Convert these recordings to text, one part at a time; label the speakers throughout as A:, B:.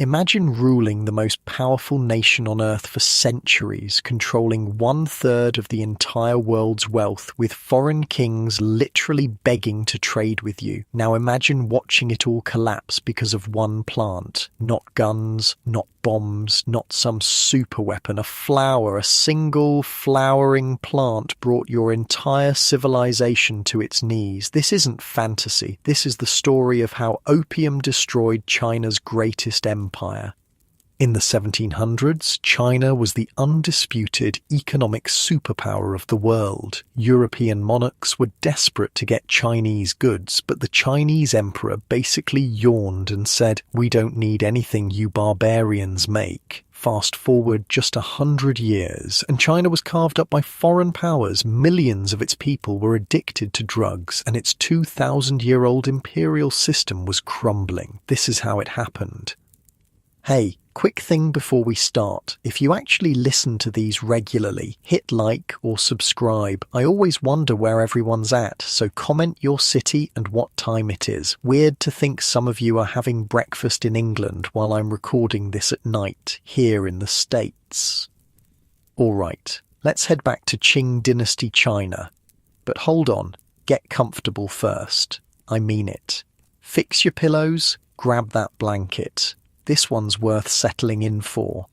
A: Imagine ruling the most powerful nation on Earth for centuries, controlling 1/3 of the entire world's wealth, with foreign kings literally begging to trade with you. Now imagine watching it all collapse because of one plant. Not guns, not bombs, not some super weapon. A flower, a single flowering plant brought your entire civilization to its knees. This isn't fantasy. This is the story of how opium destroyed China's greatest empire. In the 1700s, China was the undisputed economic superpower of the world. European monarchs were desperate to get Chinese goods, but the Chinese emperor basically yawned and said, "We don't need anything you barbarians make." Fast forward just 100 years, and China was carved up by foreign powers. Millions of its people were addicted to drugs, and its 2,000-year-old imperial system was crumbling. This is how it happened. Hey, quick thing before we start. If you actually listen to these regularly, hit like or subscribe. I always wonder where everyone's at, so comment your city and what time it is. Weird to think some of you are having breakfast in England while I'm recording this at night, here in the States. Alright, let's head back to Qing Dynasty China. But hold on, get comfortable first. I mean it. Fix your pillows, grab that blanket. This one's worth settling in for.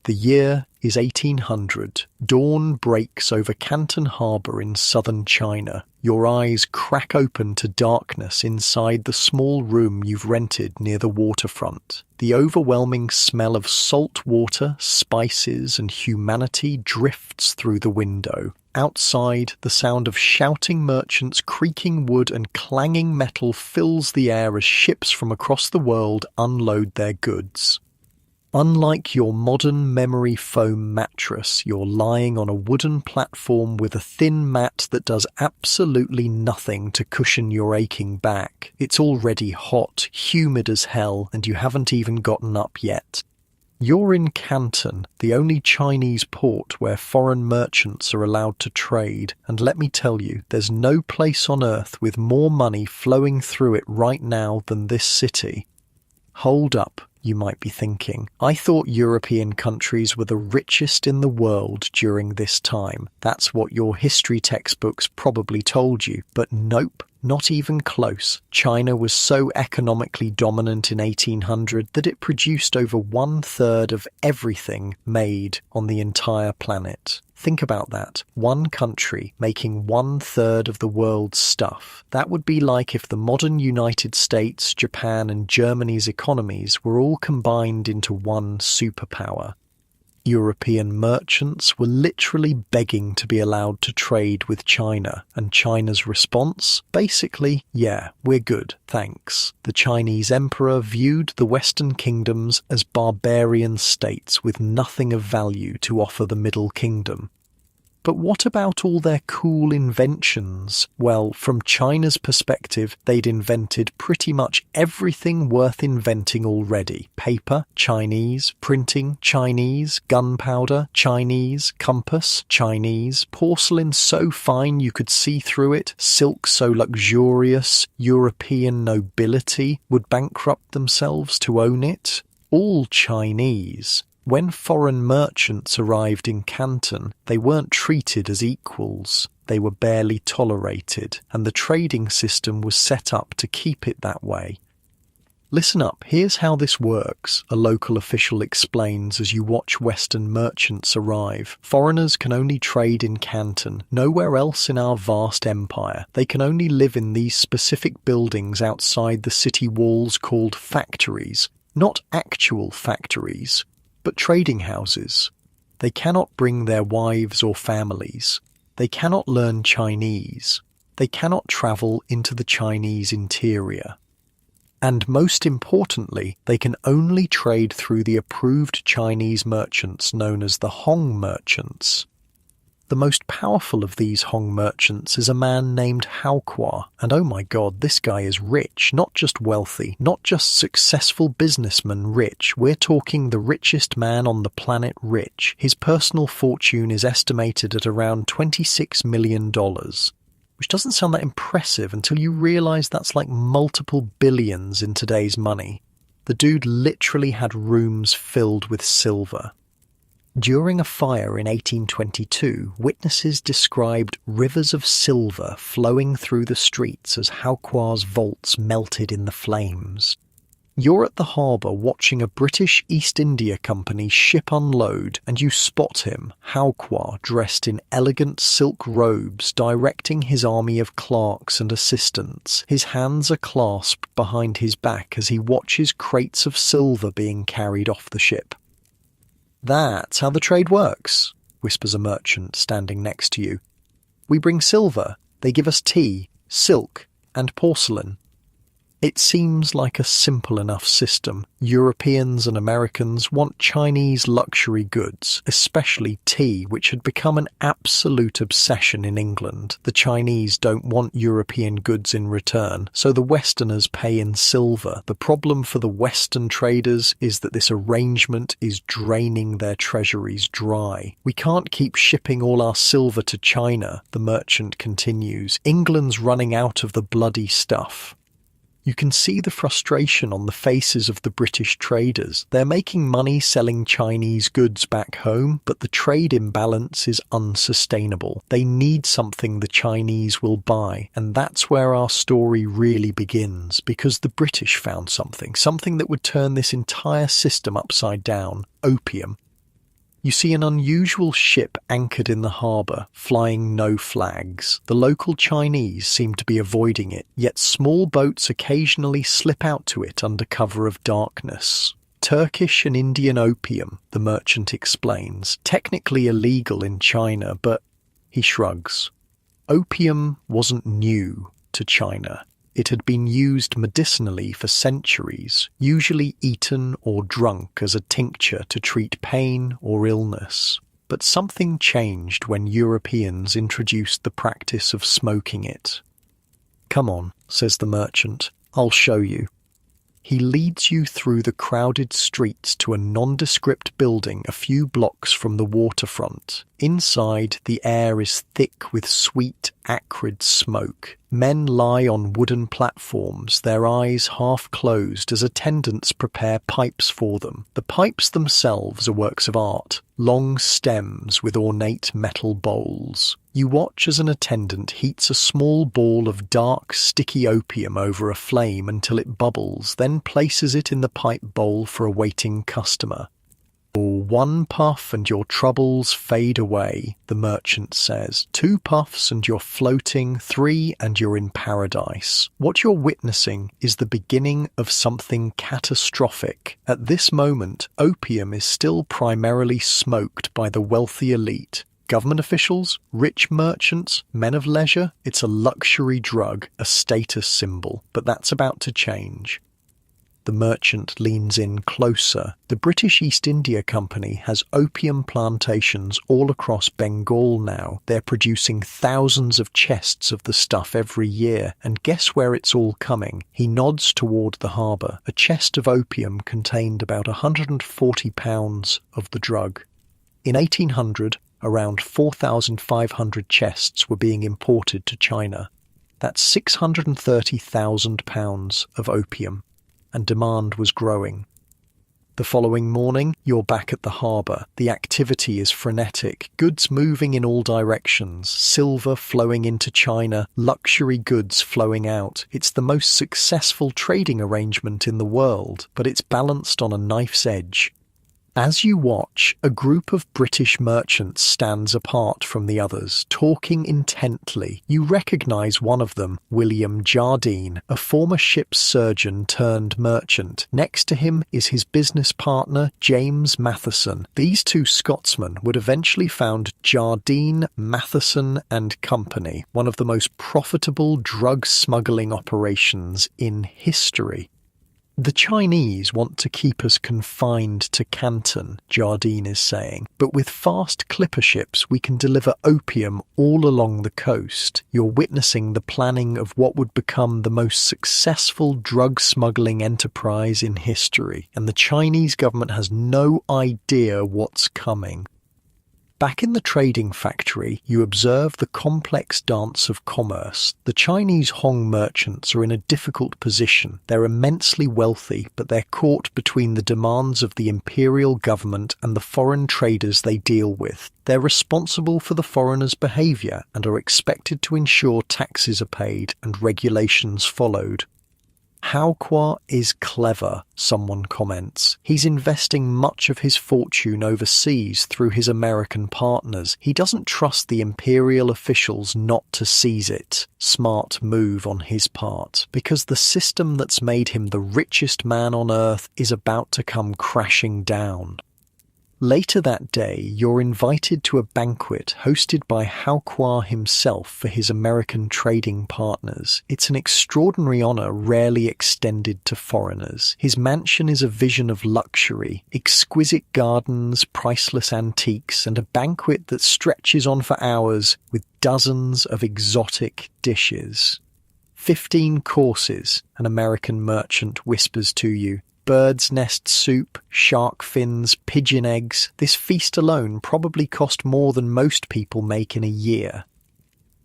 A: The year is 1800. Dawn breaks over Canton Harbour in southern China. Your eyes crack open to darkness inside the small room you've rented near the waterfront. The overwhelming smell of salt water, spices, and humanity drifts through the window. Outside, the sound of shouting merchants, creaking wood, and clanging metal fills the air as ships from across the world unload their goods. Unlike your modern memory foam mattress, you're lying on a wooden platform with a thin mat that does absolutely nothing to cushion your aching back. It's already hot, humid as hell, and you haven't even gotten up yet. You're in Canton, the only Chinese port where foreign merchants are allowed to trade, and let me tell you, there's no place on earth with more money flowing through it right now than this city. Hold up, you might be thinking. I thought European countries were the richest in the world during this time. That's what your history textbooks probably told you, but nope. Not even close. China was so economically dominant in 1800 that it produced over 1/3 of everything made on the entire planet. Think about that. One country making 1/3 of the world's stuff. That would be like if the modern United States, Japan, and Germany's economies were all combined into one superpower. European merchants were literally begging to be allowed to trade with China, and China's response? Basically, yeah, we're good, thanks. The Chinese emperor viewed the Western kingdoms as barbarian states with nothing of value to offer the Middle Kingdom. But what about all their cool inventions? Well, from China's perspective, they'd invented pretty much everything worth inventing already. Paper, Chinese. Printing, Chinese. Gunpowder, Chinese. Compass, Chinese. Porcelain so fine you could see through it. Silk so luxurious, European nobility would bankrupt themselves to own it. All Chinese. When foreign merchants arrived in Canton, they weren't treated as equals. They were barely tolerated, and the trading system was set up to keep it that way. Listen up, here's how this works, a local official explains as you watch Western merchants arrive. Foreigners can only trade in Canton, nowhere else in our vast empire. They can only live in these specific buildings outside the city walls called factories. Not actual factories, but trading houses. They cannot bring their wives or families. They cannot learn Chinese. They cannot travel into the Chinese interior. And most importantly, they can only trade through the approved Chinese merchants known as the Hong merchants. The most powerful of these Hong merchants is a man named Hao Kwa, and oh my god, this guy is rich, not just wealthy, not just successful businessman rich, we're talking the richest man on the planet rich. His personal fortune is estimated at around $26 million, which doesn't sound that impressive until you realize that's like multiple billions in today's money. The dude literally had rooms filled with silver. During a fire in 1822, witnesses described rivers of silver flowing through the streets as Hauqua's vaults melted in the flames. You're at the harbour watching a British East India Company ship unload, and you spot him, Hauqua, dressed in elegant silk robes, directing his army of clerks and assistants. His hands are clasped behind his back as he watches crates of silver being carried off the ship. "That's how the trade works," whispers a merchant standing next to you. "We bring silver, they give us tea, silk, and porcelain." It seems like a simple enough system. Europeans and Americans want Chinese luxury goods, especially tea, which had become an absolute obsession in England. The Chinese don't want European goods in return, so the Westerners pay in silver. The problem for the Western traders is that this arrangement is draining their treasuries dry. "We can't keep shipping all our silver to China," the merchant continues. "England's running out of the bloody stuff." You can see the frustration on the faces of the British traders. They're making money selling Chinese goods back home, but the trade imbalance is unsustainable. They need something the Chinese will buy, and that's where our story really begins, because the British found something that would turn this entire system upside down: opium. You see an unusual ship anchored in the harbour, flying no flags. The local Chinese seem to be avoiding it, yet small boats occasionally slip out to it under cover of darkness. "Turkish and Indian opium," the merchant explains. "Technically illegal in China, but..." He shrugs. Opium wasn't new to China. It had been used medicinally for centuries, usually eaten or drunk as a tincture to treat pain or illness. But something changed when Europeans introduced the practice of smoking it. "Come on," says the merchant, "I'll show you." He leads you through the crowded streets to a nondescript building a few blocks from the waterfront. Inside, the air is thick with sweet, acrid smoke. Men lie on wooden platforms, their eyes half closed as attendants prepare pipes for them. The pipes themselves are works of art, long stems with ornate metal bowls. You watch as an attendant heats a small ball of dark, sticky opium over a flame until it bubbles, then places it in the pipe bowl for a waiting customer. "One puff and your troubles fade away," the merchant says. "Two puffs and you're floating, three and you're in paradise." What you're witnessing is the beginning of something catastrophic. At this moment, opium is still primarily smoked by the wealthy elite. Government officials, rich merchants, men of leisure, it's a luxury drug, a status symbol. But that's about to change. The merchant leans in closer. The British East India Company has opium plantations all across Bengal now. They're producing thousands of chests of the stuff every year. And guess where it's all coming? He nods toward the harbour. A chest of opium contained about 140 pounds of the drug. In 1800, around 4,500 chests were being imported to China. That's 630,000 pounds of opium. And demand was growing. The following morning, you're back at the harbour. The activity is frenetic, goods moving in all directions, silver flowing into China, luxury goods flowing out. It's the most successful trading arrangement in the world, but it's balanced on a knife's edge. As you watch, a group of British merchants stands apart from the others, talking intently. You recognise one of them, William Jardine, a former ship's surgeon turned merchant. Next to him is his business partner, James Matheson. These two Scotsmen would eventually found Jardine, Matheson and Company, one of the most profitable drug smuggling operations in history. "The Chinese want to keep us confined to Canton," Jardine is saying, "but with fast clipper ships we can deliver opium all along the coast." You're witnessing the planning of what would become the most successful drug smuggling enterprise in history, and the Chinese government has no idea what's coming. Back in the trading factory, you observe the complex dance of commerce. The Chinese Hong merchants are in a difficult position. They're immensely wealthy, but they're caught between the demands of the imperial government and the foreign traders they deal with. They're responsible for the foreigners' behavior and are expected to ensure taxes are paid and regulations followed. Hao Kwa is clever, someone comments. He's investing much of his fortune overseas through his American partners. He doesn't trust the imperial officials not to seize it. Smart move on his part, because the system that's made him the richest man on earth is about to come crashing down. Later that day, you're invited to a banquet hosted by Hao Kwa himself for his American trading partners. It's an extraordinary honor rarely extended to foreigners. His mansion is a vision of luxury, exquisite gardens, priceless antiques, and a banquet that stretches on for hours with dozens of exotic dishes. 15 courses, an American merchant whispers to you. Bird's nest soup, shark fins, pigeon eggs. This feast alone probably cost more than most people make in a year.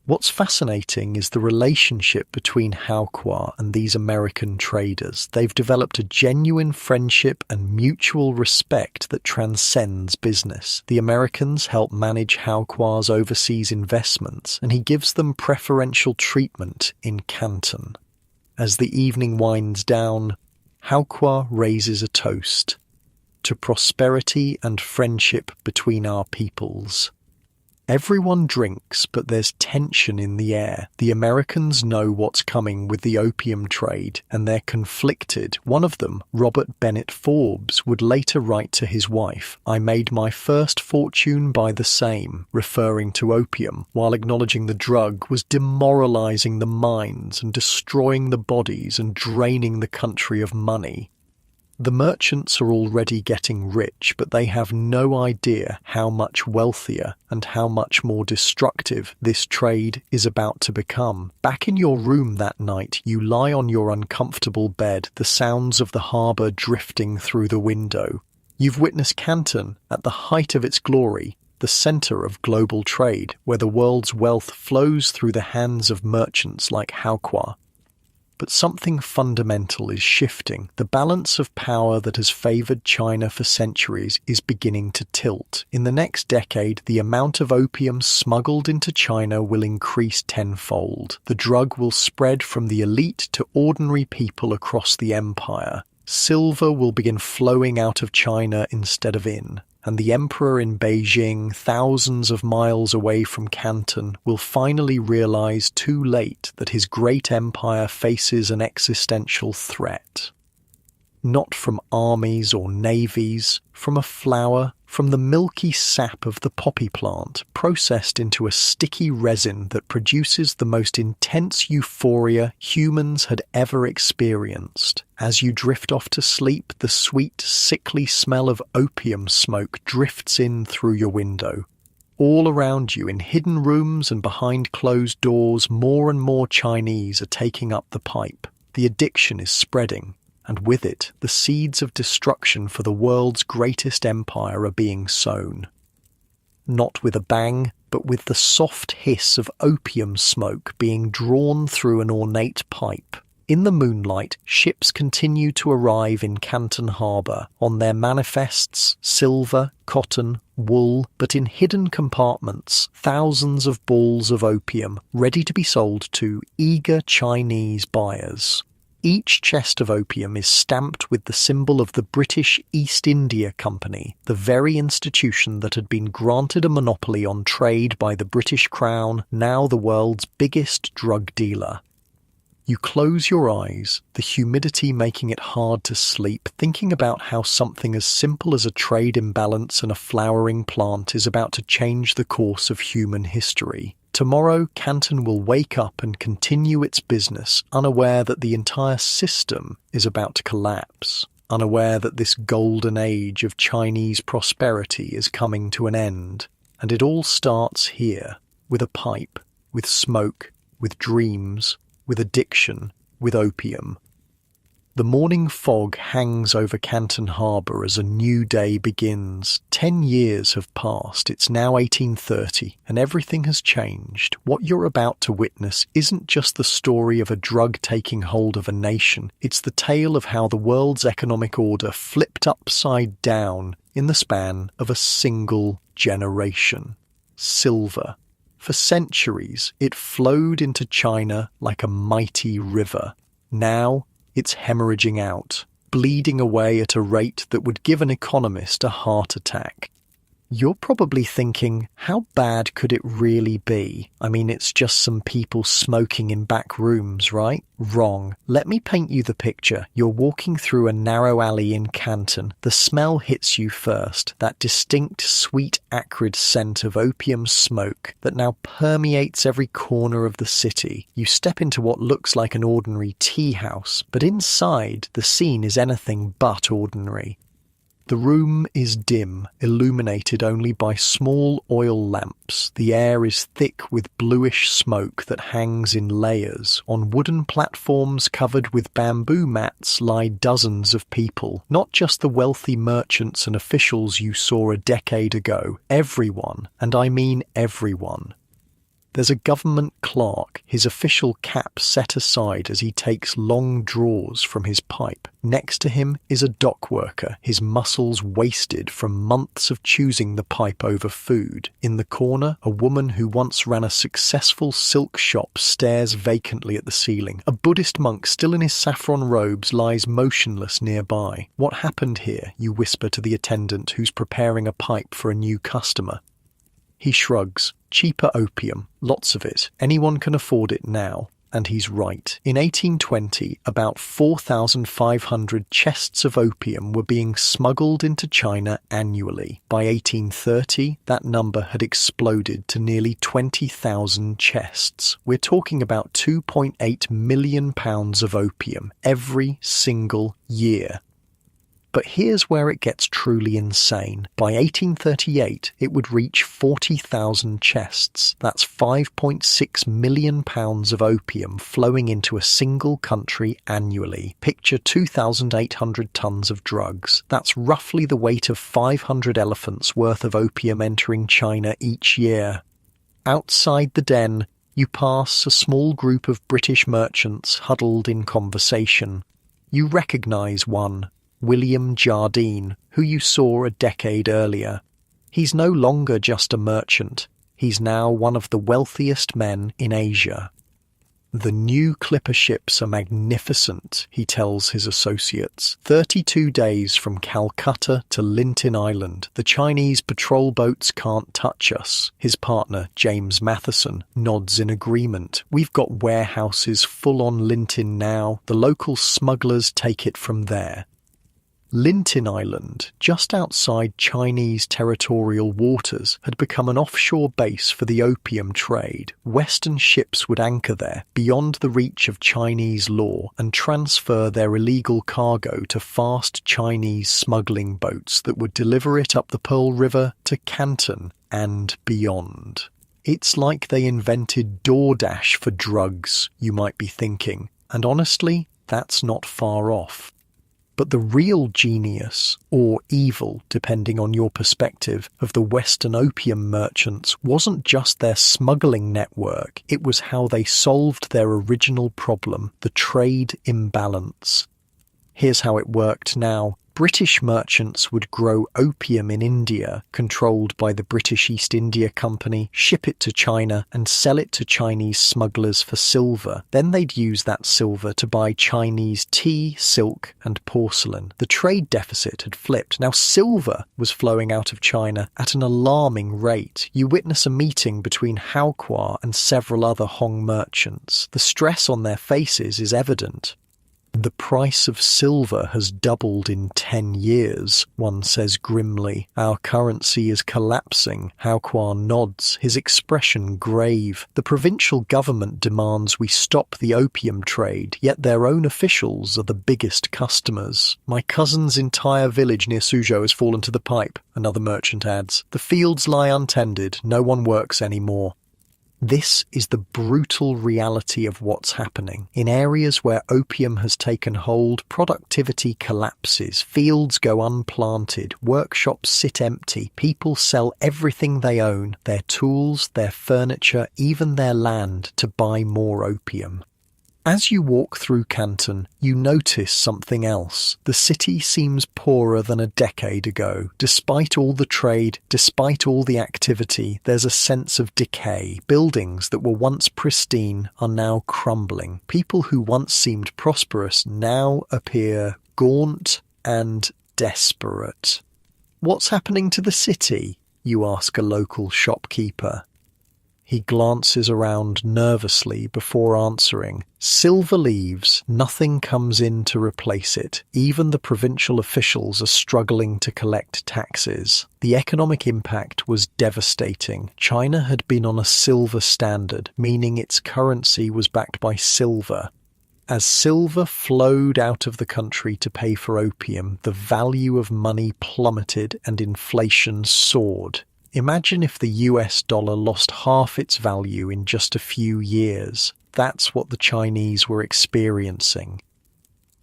A: What's fascinating is the relationship between Hao Kwa and these American traders. They've developed a genuine friendship and mutual respect that transcends business. The Americans help manage Hao Kwa's overseas investments, and he gives them preferential treatment in Canton. As the evening winds down, Hao Kwa raises a toast to prosperity and friendship between our peoples. Everyone drinks, but there's tension in the air. The Americans know what's coming with the opium trade, and they're conflicted. One of them, Robert Bennett Forbes, would later write to his wife, "I made my first fortune by the same," referring to opium, while acknowledging the drug was demoralizing the minds and destroying the bodies and draining the country of money. The merchants are already getting rich, but they have no idea how much wealthier and how much more destructive this trade is about to become. Back in your room that night, you lie on your uncomfortable bed, the sounds of the harbour drifting through the window. You've witnessed Canton at the height of its glory, the centre of global trade, where the world's wealth flows through the hands of merchants like Hao Kwa. But something fundamental is shifting. The balance of power that has favoured China for centuries is beginning to tilt. In the next decade, the amount of opium smuggled into China will increase tenfold. The drug will spread from the elite to ordinary people across the empire. Silver will begin flowing out of China instead of in. And the emperor in Beijing, thousands of miles away from Canton, will finally realize too late that his great empire faces an existential threat. Not from armies or navies, from a flower, from the milky sap of the poppy plant, processed into a sticky resin that produces the most intense euphoria humans had ever experienced. As you drift off to sleep, the sweet, sickly smell of opium smoke drifts in through your window. All around you, in hidden rooms and behind closed doors, more and more Chinese are taking up the pipe. The addiction is spreading. And with it, the seeds of destruction for the world's greatest empire are being sown. Not with a bang, but with the soft hiss of opium smoke being drawn through an ornate pipe. In the moonlight, ships continue to arrive in Canton Harbour. On their manifests, silver, cotton, wool, but in hidden compartments, thousands of balls of opium, ready to be sold to eager Chinese buyers. Each chest of opium is stamped with the symbol of the British East India Company, the very institution that had been granted a monopoly on trade by the British Crown, now the world's biggest drug dealer. You close your eyes, the humidity making it hard to sleep, thinking about how something as simple as a trade imbalance and a flowering plant is about to change the course of human history. Tomorrow, Canton will wake up and continue its business, unaware that the entire system is about to collapse, unaware that this golden age of Chinese prosperity is coming to an end. And it all starts here, with a pipe, with smoke, with dreams, with addiction, with opium. The morning fog hangs over Canton Harbour as a new day begins. 10 years have passed, it's now 1830, and everything has changed. What you're about to witness isn't just the story of a drug taking hold of a nation, it's the tale of how the world's economic order flipped upside down in the span of a single generation. Silver. For centuries, it flowed into China like a mighty river. Now, it's hemorrhaging out, bleeding away at a rate that would give an economist a heart attack. You're probably thinking, how bad could it really be? I mean, it's just some people smoking in back rooms, right? Wrong. Let me paint you the picture. You're walking through a narrow alley in Canton. The smell hits you first, that distinct, sweet, acrid scent of opium smoke that now permeates every corner of the city. You step into what looks like an ordinary tea house, but inside, the scene is anything but ordinary. The room is dim, illuminated only by small oil lamps. The air is thick with bluish smoke that hangs in layers. On wooden platforms covered with bamboo mats lie dozens of people, not just the wealthy merchants and officials you saw a decade ago. Everyone, and I mean everyone. There's a government clerk, his official cap set aside as he takes long draws from his pipe. Next to him is a dock worker, his muscles wasted from months of choosing the pipe over food. In the corner, a woman who once ran a successful silk shop stares vacantly at the ceiling. A Buddhist monk still in his saffron robes lies motionless nearby. What happened here? You whisper to the attendant who's preparing a pipe for a new customer. He shrugs. Cheaper opium, lots of it. Anyone can afford it now. And he's right. In 1820, about 4,500 chests of opium were being smuggled into China annually. By 1830, that number had exploded to nearly 20,000 chests. We're talking about 2.8 million pounds of opium every single year. But here's where it gets truly insane. By 1838, it would reach 40,000 chests. That's 5.6 million pounds of opium flowing into a single country annually. Picture 2,800 tons of drugs. That's roughly the weight of 500 elephants worth of opium entering China each year. Outside the den, you pass a small group of British merchants huddled in conversation. You recognise one. William Jardine, who you saw a decade earlier. He's no longer just a merchant. He's now one of the wealthiest men in Asia. The new clipper ships are magnificent, he tells his associates. 32 days from Calcutta to Linton Island. The Chinese patrol boats can't touch us. His partner, James Matheson, nods in agreement. We've got warehouses full on Linton now. The local smugglers take it from there. Linton Island, just outside Chinese territorial waters, had become an offshore base for the opium trade. Western ships would anchor there, beyond the reach of Chinese law, and transfer their illegal cargo to fast Chinese smuggling boats that would deliver it up the Pearl River to Canton and beyond. It's like they invented DoorDash for drugs, you might be thinking, and honestly, that's not far off. But the real genius, or evil, depending on your perspective, of the Western opium merchants wasn't just their smuggling network, it was how they solved their original problem, the trade imbalance. Here's how it worked now. British merchants would grow opium in India, controlled by the British East India Company, ship it to China and sell it to Chinese smugglers for silver. Then they'd use that silver to buy Chinese tea, silk and porcelain. The trade deficit had flipped. Now silver was flowing out of China at an alarming rate. You witness a meeting between Hao Kwa and several other Hong merchants. The stress on their faces is evident. The price of silver has doubled in 10 years, one says grimly. Our currency is collapsing. Hao Kwa nods, his expression grave. The provincial government demands we stop the opium trade, yet their own officials are the biggest customers. My cousin's entire village near Suzhou has fallen to the pipe, another merchant adds. The fields lie untended, no one works anymore. This is the brutal reality of what's happening. In areas where opium has taken hold, productivity collapses, fields go unplanted, workshops sit empty, people sell everything they own, their tools, their furniture, even their land, to buy more opium. As you walk through Canton, you notice something else. The city seems poorer than a decade ago. Despite all the trade, despite all the activity, there's a sense of decay. Buildings that were once pristine are now crumbling. People who once seemed prosperous now appear gaunt and desperate. What's happening to the city? You ask a local shopkeeper. He glances around nervously before answering. Silver leaves, nothing comes in to replace it. Even the provincial officials are struggling to collect taxes. The economic impact was devastating. China had been on a silver standard, meaning its currency was backed by silver. As silver flowed out of the country to pay for opium, the value of money plummeted and inflation soared. Imagine if the US dollar lost half its value in just a few years. That's what the Chinese were experiencing.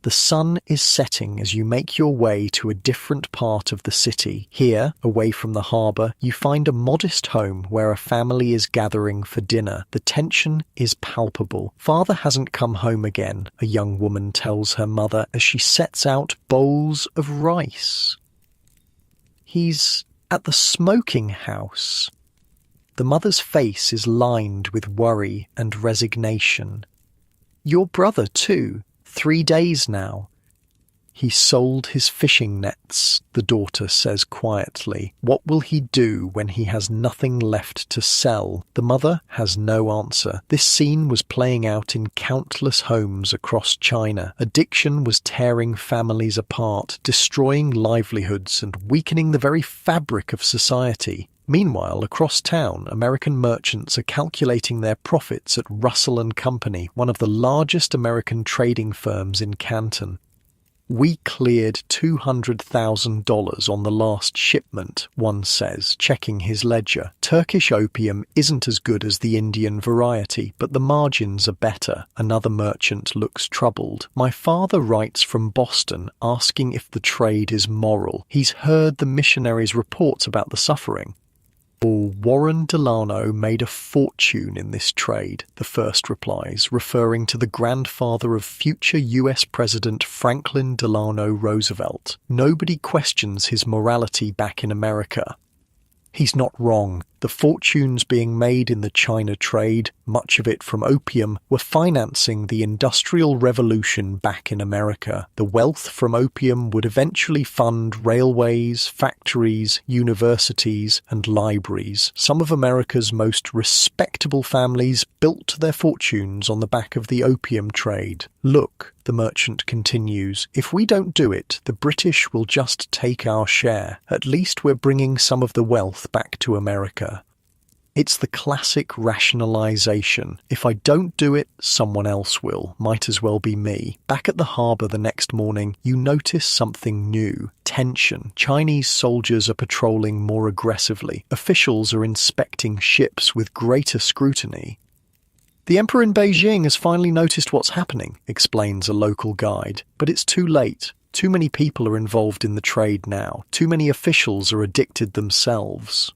A: The sun is setting as you make your way to a different part of the city. Here, away from the harbour, you find a modest home where a family is gathering for dinner. The tension is palpable. Father hasn't come home again, a young woman tells her mother as she sets out bowls of rice. He's at the smoking house. The mother's face is lined with worry and resignation. Your brother, too. 3 days now. He sold his fishing nets, the daughter says quietly. What will he do when he has nothing left to sell? The mother has no answer. This scene was playing out in countless homes across China. Addiction was tearing families apart, destroying livelihoods and weakening the very fabric of society. Meanwhile, across town, American merchants are calculating their profits at Russell and Company, one of the largest American trading firms in Canton. We cleared $200,000 on the last shipment, one says, checking his ledger. Turkish opium isn't as good as the Indian variety, but the margins are better. Another merchant looks troubled. My father writes from Boston, asking if the trade is moral. He's heard the missionaries' reports about the suffering. Warren Delano made a fortune in this trade, the first replies, referring to the grandfather of future US President Franklin Delano Roosevelt. Nobody questions his morality back in America. He's not wrong. The fortunes being made in the China trade, much of it from opium, were financing the Industrial Revolution back in America. The wealth from opium would eventually fund railways, factories, universities, and libraries. Some of America's most respectable families built their fortunes on the back of the opium trade. Look, the merchant continues, if we don't do it, the British will just take our share. At least we're bringing some of the wealth back to America. It's the classic rationalization. If I don't do it, someone else will. Might as well be me. Back at the harbour the next morning, you notice something new. Tension. Chinese soldiers are patrolling more aggressively. Officials are inspecting ships with greater scrutiny. The emperor in Beijing has finally noticed what's happening, explains a local guide. But it's too late. Too many people are involved in the trade now. Too many officials are addicted themselves.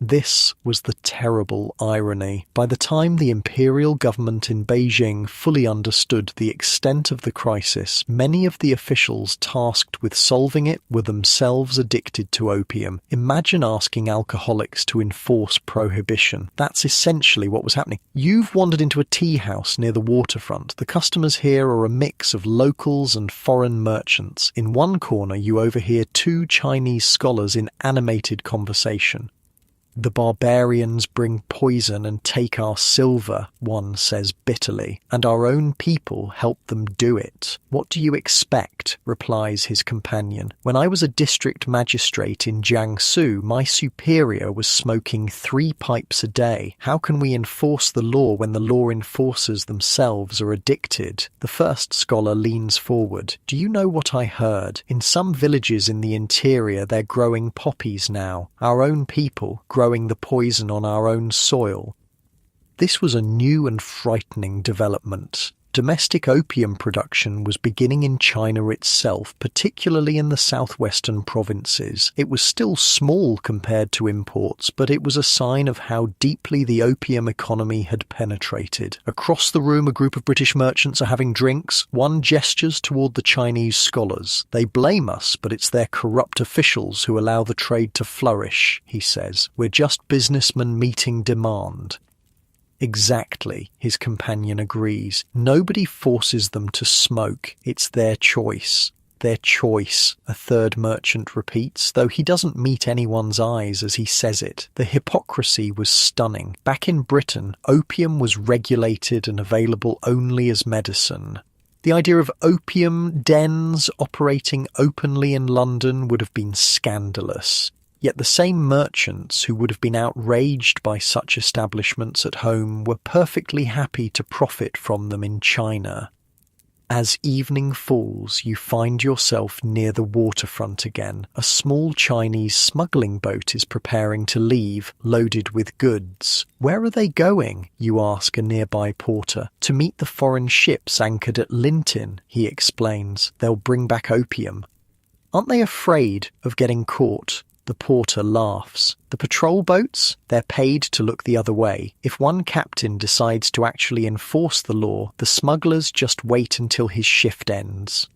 A: This was the terrible irony. By the time the imperial government in Beijing fully understood the extent of the crisis, many of the officials tasked with solving it were themselves addicted to opium. Imagine asking alcoholics to enforce prohibition. That's essentially what was happening. You've wandered into a tea house near the waterfront. The customers here are a mix of locals and foreign merchants. In one corner, you overhear 2 Chinese scholars in animated conversation. The barbarians bring poison and take our silver, one says bitterly, and our own people help them do it. What do you expect? Replies his companion. When I was a district magistrate in Jiangsu, my superior was smoking 3 pipes a day. How can we enforce the law when the law enforcers themselves are addicted? The first scholar leans forward. Do you know what I heard? In some villages in the interior, they're growing poppies now. Our own people growing the poison on our own soil. This was a new and frightening development. Domestic opium production was beginning in China itself, particularly in the southwestern provinces. It was still small compared to imports, but it was a sign of how deeply the opium economy had penetrated. Across the room, a group of British merchants are having drinks. One gestures toward the Chinese scholars. They blame us, but it's their corrupt officials who allow the trade to flourish, he says. We're just businessmen meeting demand. Exactly, his companion agrees. Nobody forces them to smoke. It's their choice. Their choice, a third merchant repeats, though he doesn't meet anyone's eyes as he says it. The hypocrisy was stunning. Back in Britain, opium was regulated and available only as medicine. The idea of opium dens operating openly in London would have been scandalous. Yet the same merchants who would have been outraged by such establishments at home were perfectly happy to profit from them in China. As evening falls, you find yourself near the waterfront again. A small Chinese smuggling boat is preparing to leave, loaded with goods. Where are they going? You ask a nearby porter. To meet the foreign ships anchored at Linton, he explains. They'll bring back opium. Aren't they afraid of getting caught? The porter laughs. The patrol boats? They're paid to look the other way. If one captain decides to actually enforce the law, the smugglers just wait until his shift ends.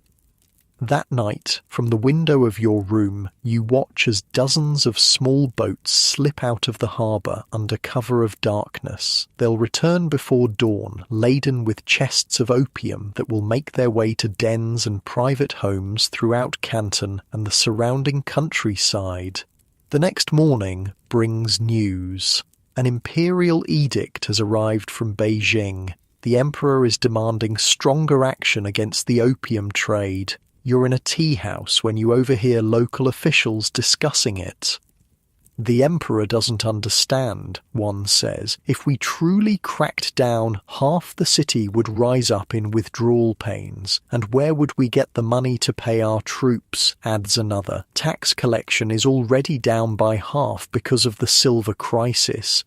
A: That night, from the window of your room, you watch as dozens of small boats slip out of the harbour under cover of darkness. They'll return before dawn, laden with chests of opium that will make their way to dens and private homes throughout Canton and the surrounding countryside. The next morning brings news. An imperial edict has arrived from Beijing. The emperor is demanding stronger action against the opium trade. You're in a tea house when you overhear local officials discussing it. The emperor doesn't understand, one says. If we truly cracked down, half the city would rise up in withdrawal pains. And where would we get the money to pay our troops, adds another. Tax collection is already down by half because of the silver crisis.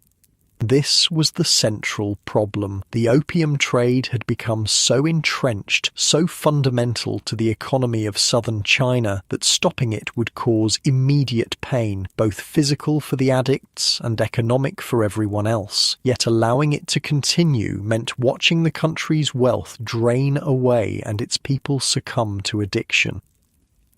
A: This was the central problem. The opium trade had become so entrenched, so fundamental to the economy of southern China, that stopping it would cause immediate pain, both physical for the addicts and economic for everyone else. Yet allowing it to continue meant watching the country's wealth drain away and its people succumb to addiction.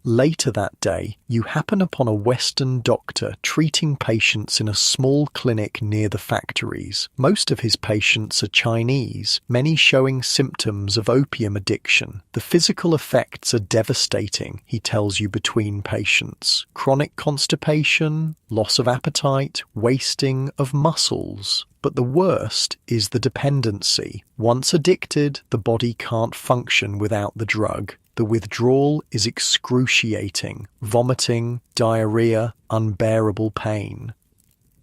A: Later that day, you happen upon a Western doctor treating patients in a small clinic near the factories. Most of his patients are Chinese, many showing symptoms of opium addiction. The physical effects are devastating, he tells you between patients. Chronic constipation, loss of appetite, wasting of muscles. But the worst is the dependency. Once addicted, the body can't function without the drug. The withdrawal is excruciating. Vomiting, diarrhea, unbearable pain.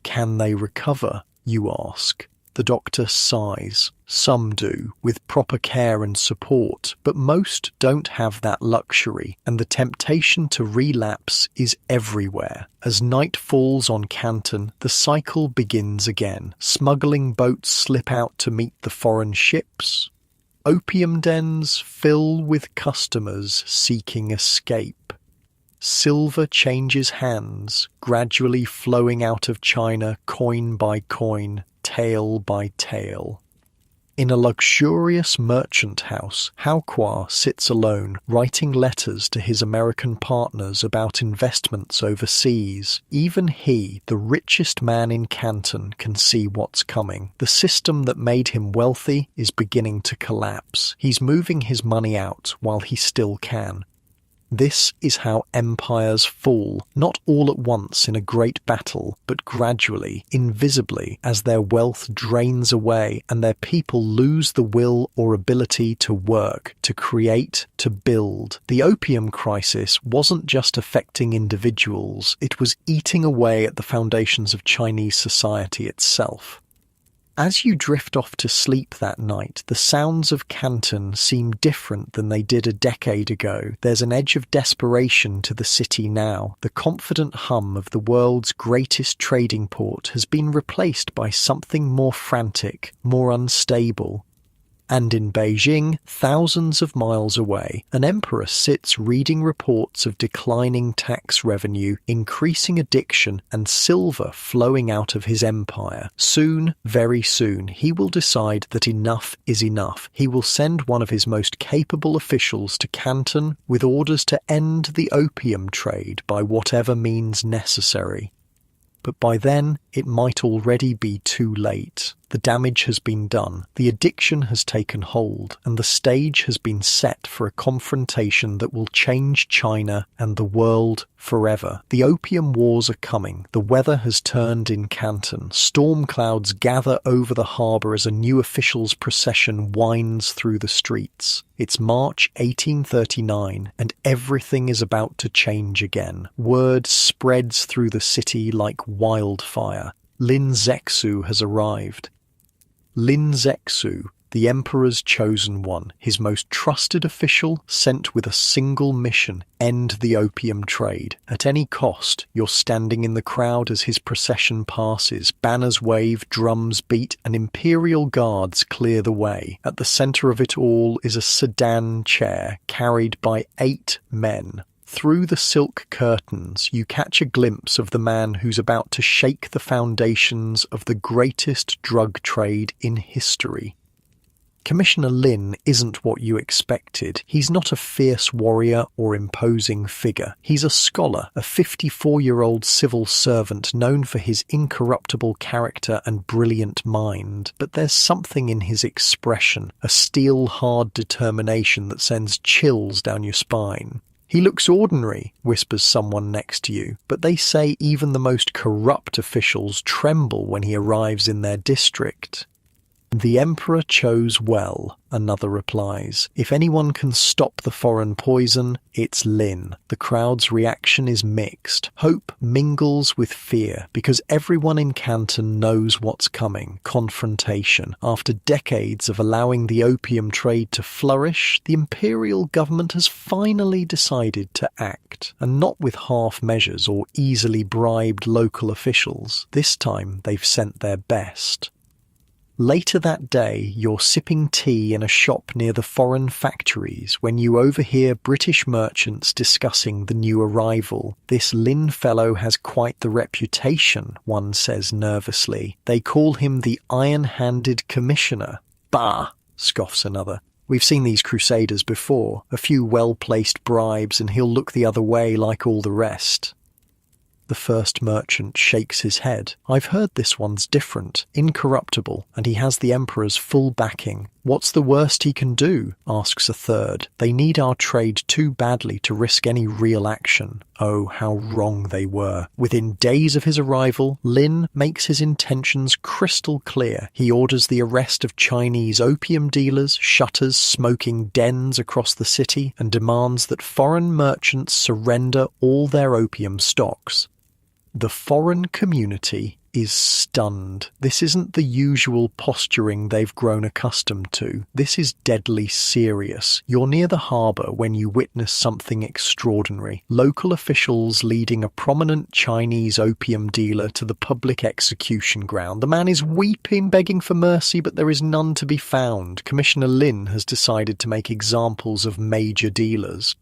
A: Can they recover, you ask? The doctor sighs. Some do, with proper care and support, but most don't have that luxury, and the temptation to relapse is everywhere. As night falls on Canton, the cycle begins again. Smuggling boats slip out to meet the foreign ships. Opium dens fill with customers seeking escape. Silver changes hands, gradually flowing out of China coin by coin, tael by tael. In a luxurious merchant house, Hao Kwa sits alone, writing letters to his American partners about investments overseas. Even he, the richest man in Canton, can see what's coming. The system that made him wealthy is beginning to collapse. He's moving his money out while he still can. This is how empires fall, not all at once in a great battle, but gradually, invisibly, as their wealth drains away and their people lose the will or ability to work, to create, to build. The opium crisis wasn't just affecting individuals, it was eating away at the foundations of Chinese society itself. As you drift off to sleep that night, the sounds of Canton seem different than they did a decade ago. There's an edge of desperation to the city now. The confident hum of the world's greatest trading port has been replaced by something more frantic, more unstable. And in Beijing, thousands of miles away, an emperor sits reading reports of declining tax revenue, increasing addiction, and silver flowing out of his empire. Soon, very soon, he will decide that enough is enough. He will send one of his most capable officials to Canton with orders to end the opium trade by whatever means necessary. But by then, it might already be too late. The damage has been done, the addiction has taken hold, and the stage has been set for a confrontation that will change China and the world forever. The opium wars are coming. The weather has turned in Canton. Storm clouds gather over the harbour as a new officials' procession winds through the streets. It's March 1839, and everything is about to change again. Word spreads through the city like wildfire. Lin Zexu has arrived. Lin Zexu, the emperor's chosen one, his most trusted official, sent with a single mission: end the opium trade. At any cost, you're standing in the crowd as his procession passes. Banners wave, drums beat, and imperial guards clear the way. At the centre of it all is a sedan chair carried by 8 men. Through the silk curtains, you catch a glimpse of the man who's about to shake the foundations of the greatest drug trade in history. Commissioner Lin isn't what you expected. He's not a fierce warrior or imposing figure. He's a scholar, a 54-year-old civil servant known for his incorruptible character and brilliant mind. But there's something in his expression, a steel-hard determination that sends chills down your spine. "He looks ordinary," whispers someone next to you, but they say even the most corrupt officials tremble when he arrives in their district. "The emperor chose well," another replies. "If anyone can stop the foreign poison, it's Lin." The crowd's reaction is mixed. Hope mingles with fear, because everyone in Canton knows what's coming: confrontation. After decades of allowing the opium trade to flourish, the imperial government has finally decided to act, and not with half measures or easily bribed local officials. This time they've sent their best. Later that day, you're sipping tea in a shop near the foreign factories when you overhear British merchants discussing the new arrival. "This Lin fellow has quite the reputation," one says nervously. "They call him the iron-handed commissioner." "Bah!" scoffs another. "We've seen these crusaders before. A few well-placed bribes and he'll look the other way like all the rest." The first merchant shakes his head. "I've heard this one's different, incorruptible, and he has the emperor's full backing." "What's the worst he can do?" asks a third. "They need our trade too badly to risk any real action." Oh, how wrong they were. Within days of his arrival, Lin makes his intentions crystal clear. He orders the arrest of Chinese opium dealers, shutters smoking dens across the city, and demands that foreign merchants surrender all their opium stocks. The foreign community is stunned. This isn't the usual posturing they've grown accustomed to. This is deadly serious. You're near the harbour when you witness something extraordinary. Local officials leading a prominent Chinese opium dealer to the public execution ground. The man is weeping, begging for mercy, but there is none to be found. Commissioner Lin has decided to make examples of major dealers.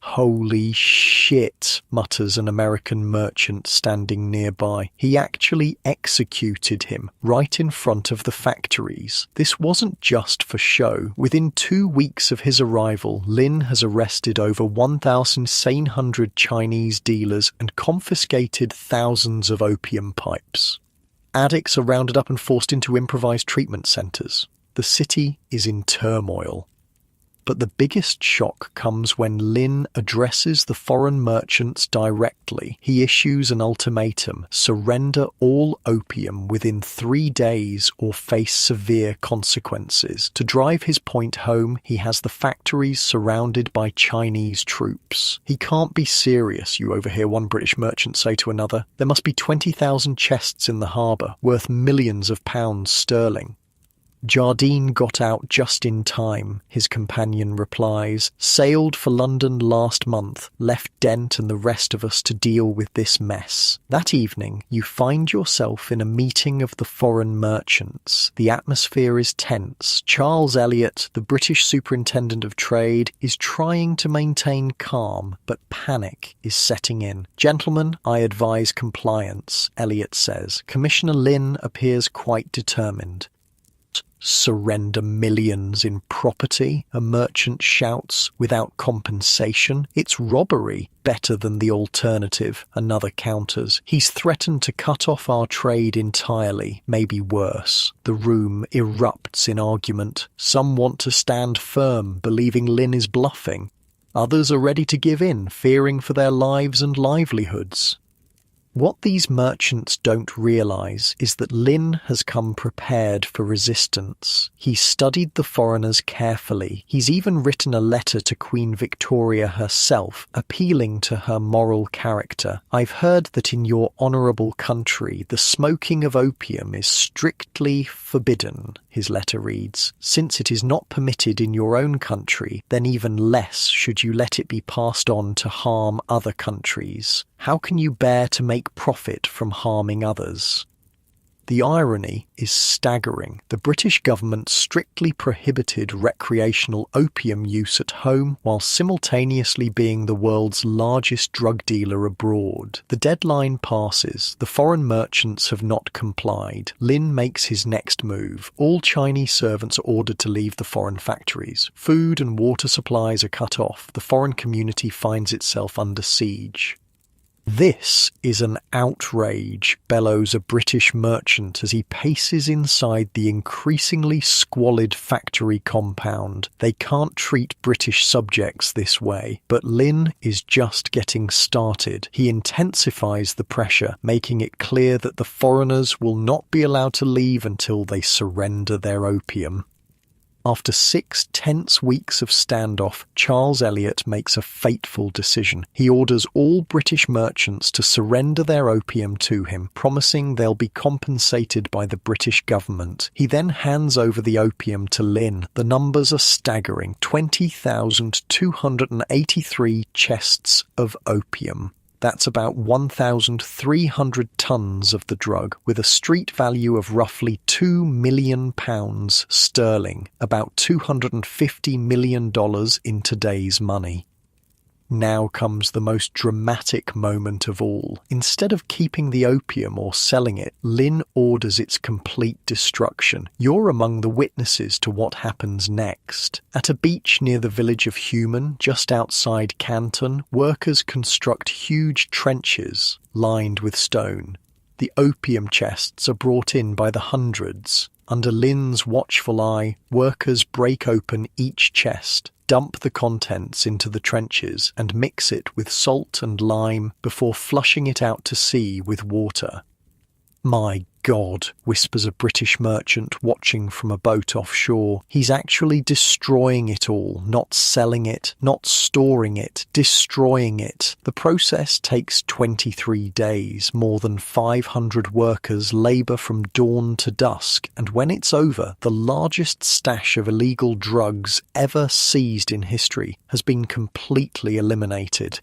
A: "Holy shit," mutters an American merchant standing nearby. "He actually executed him right in front of the factories." This wasn't just for show. Within 2 weeks of his arrival, Lin has arrested over 1,700 Chinese dealers and confiscated thousands of opium pipes. Addicts are rounded up and forced into improvised treatment centres. The city is in turmoil. But the biggest shock comes when Lin addresses the foreign merchants directly. He issues an ultimatum: surrender all opium within 3 days or face severe consequences. To drive his point home, he has the factories surrounded by Chinese troops. "He can't be serious," you overhear one British merchant say to another. "There must be 20,000 chests in the harbour, worth millions of pounds sterling." "Jardine got out just in time," his companion replies. "Sailed for London last month, left Dent and the rest of us to deal with this mess." That evening, you find yourself in a meeting of the foreign merchants. The atmosphere is tense. Charles Elliot, the British Superintendent of Trade, is trying to maintain calm, but panic is setting in. "Gentlemen, I advise compliance," Elliot says. Commissioner Lin appears quite determined. "Surrender millions in property," a merchant shouts, "without compensation. It's robbery." "Better than the alternative," another counters. "He's threatened to cut off our trade entirely, maybe worse." The room erupts in argument. Some want to stand firm, believing Lin is bluffing. Others are ready to give in, fearing for their lives and livelihoods. What these merchants don't realise is that Lin has come prepared for resistance. He's studied the foreigners carefully. He's even written a letter to Queen Victoria herself, appealing to her moral character. "I've heard that in your honourable country the smoking of opium is strictly forbidden," his letter reads. "Since it is not permitted in your own country, then even less should you let it be passed on to harm other countries. How can you bear to make profit from harming others?" The irony is staggering. The British government strictly prohibited recreational opium use at home while simultaneously being the world's largest drug dealer abroad. The deadline passes. The foreign merchants have not complied. Lin makes his next move. All Chinese servants are ordered to leave the foreign factories. Food and water supplies are cut off. The foreign community finds itself under siege. "This is an outrage," bellows a British merchant as he paces inside the increasingly squalid factory compound. They can't treat British subjects this way. But Lin is just getting started. He intensifies the pressure, making it clear that the foreigners will not be allowed to leave until they surrender their opium. After 6 tense weeks of standoff, Charles Elliot makes a fateful decision. He orders all British merchants to surrender their opium to him, promising they'll be compensated by the British government. He then hands over the opium to Lin. The numbers are staggering: 20,283 chests of opium. That's about 1,300 tons of the drug, with a street value of roughly £2 million sterling, about $250 million in today's money. Now comes the most dramatic moment of all. Instead of keeping the opium or selling it, Lin orders its complete destruction. You're among the witnesses to what happens next. At a beach near the village of Human, just outside Canton, workers construct huge trenches lined with stone. The opium chests are brought in by the hundreds. Under Lin's watchful eye, workers break open each chest, dump the contents into the trenches and mix it with salt and lime before flushing it out to sea with water. "My God," whispers a British merchant watching from a boat offshore. He's actually destroying it all, not selling it, not storing it, destroying it. The process takes 23 days. More than 500 workers labour from dawn to dusk, and when it's over, the largest stash of illegal drugs ever seized in history has been completely eliminated.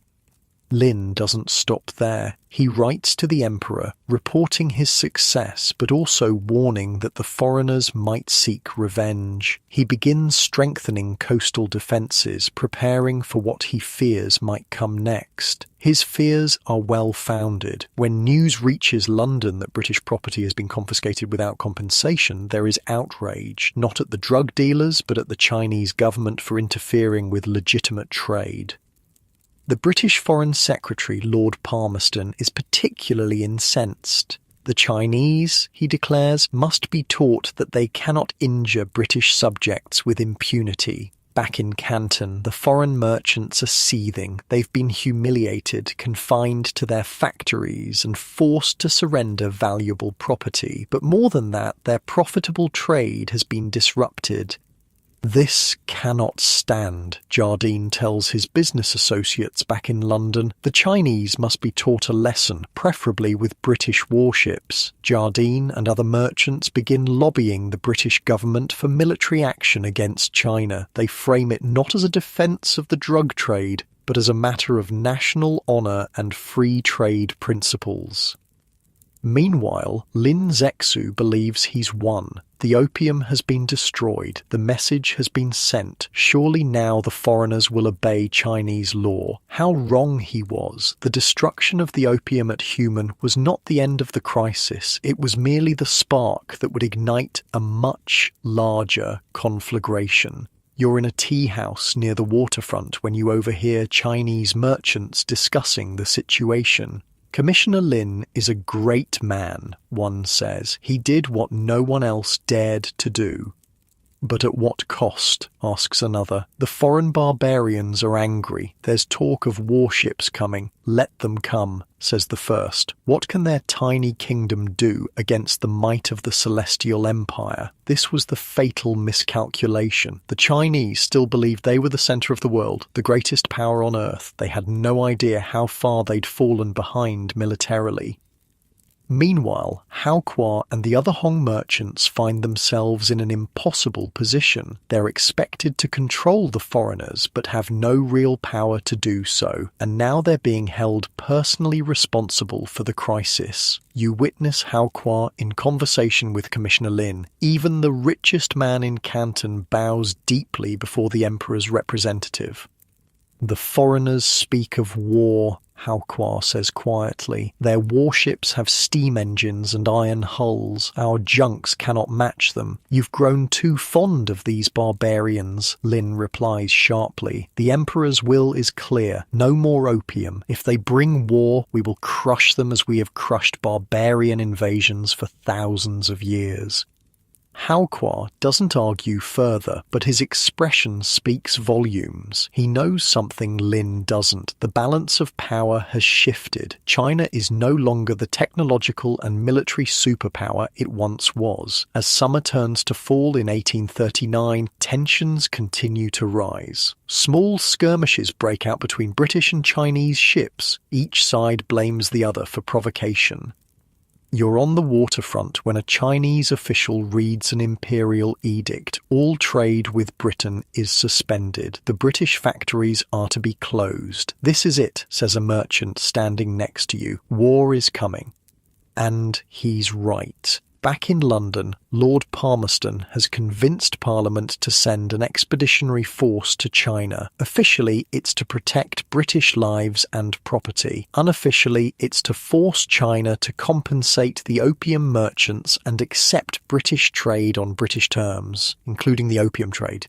A: Lin doesn't stop there. He writes to the Emperor, reporting his success, but also warning that the foreigners might seek revenge. He begins strengthening coastal defences, preparing for what he fears might come next. His fears are well-founded. When news reaches London that British property has been confiscated without compensation, there is outrage, not at the drug dealers, but at the Chinese government for interfering with legitimate trade. The British Foreign Secretary, Lord Palmerston, is particularly incensed. The Chinese, he declares, must be taught that they cannot injure British subjects with impunity. Back in Canton, the foreign merchants are seething. They've been humiliated, confined to their factories, and forced to surrender valuable property. But more than that, their profitable trade has been disrupted. This cannot stand, Jardine tells his business associates back in London. The Chinese must be taught a lesson, preferably with British warships. Jardine and other merchants begin lobbying the British government for military action against China. They frame it not as a defence of the drug trade, but as a matter of national honour and free trade principles. Meanwhile, Lin Zexu believes he's won. The opium has been destroyed. The message has been sent. Surely now the foreigners will obey Chinese law. How wrong he was. The destruction of the opium at Human was not the end of the crisis. It was merely the spark that would ignite a much larger conflagration. You're in a tea house near the waterfront when you overhear Chinese merchants discussing the situation. Commissioner Lin is a great man, one says. He did what no one else dared to do. But at what cost? Asks another. The foreign barbarians are angry. There's talk of warships coming. Let them come, says the first. What can their tiny kingdom do against the might of the Celestial Empire? This was the fatal miscalculation. The Chinese still believed they were the centre of the world, the greatest power on earth. They had no idea how far they'd fallen behind militarily. Meanwhile, Hao Kwa and the other Hong merchants find themselves in an impossible position. They're expected to control the foreigners, but have no real power to do so, and now they're being held personally responsible for the crisis. You witness Hao Kwa in conversation with Commissioner Lin. Even the richest man in Canton bows deeply before the Emperor's representative. The foreigners speak of war, Hao Kwa says quietly. Their warships have steam engines and iron hulls. Our junks cannot match them. You've grown too fond of these barbarians, Lin replies sharply. The Emperor's will is clear. No more opium. If they bring war, we will crush them as we have crushed barbarian invasions for thousands of years. Hao Kwa doesn't argue further, but his expression speaks volumes. He knows something Lin doesn't. The balance of power has shifted. China is no longer the technological and military superpower it once was. As summer turns to fall in 1839, tensions continue to rise. Small skirmishes break out between British and Chinese ships. Each side blames the other for provocation. You're on the waterfront when a Chinese official reads an imperial edict. All trade with Britain is suspended. The British factories are to be closed. This is it, says a merchant standing next to you. War is coming. And he's right. Back in London, Lord Palmerston has convinced Parliament to send an expeditionary force to China. Officially, it's to protect British lives and property. Unofficially, it's to force China to compensate the opium merchants and accept British trade on British terms, including the opium trade.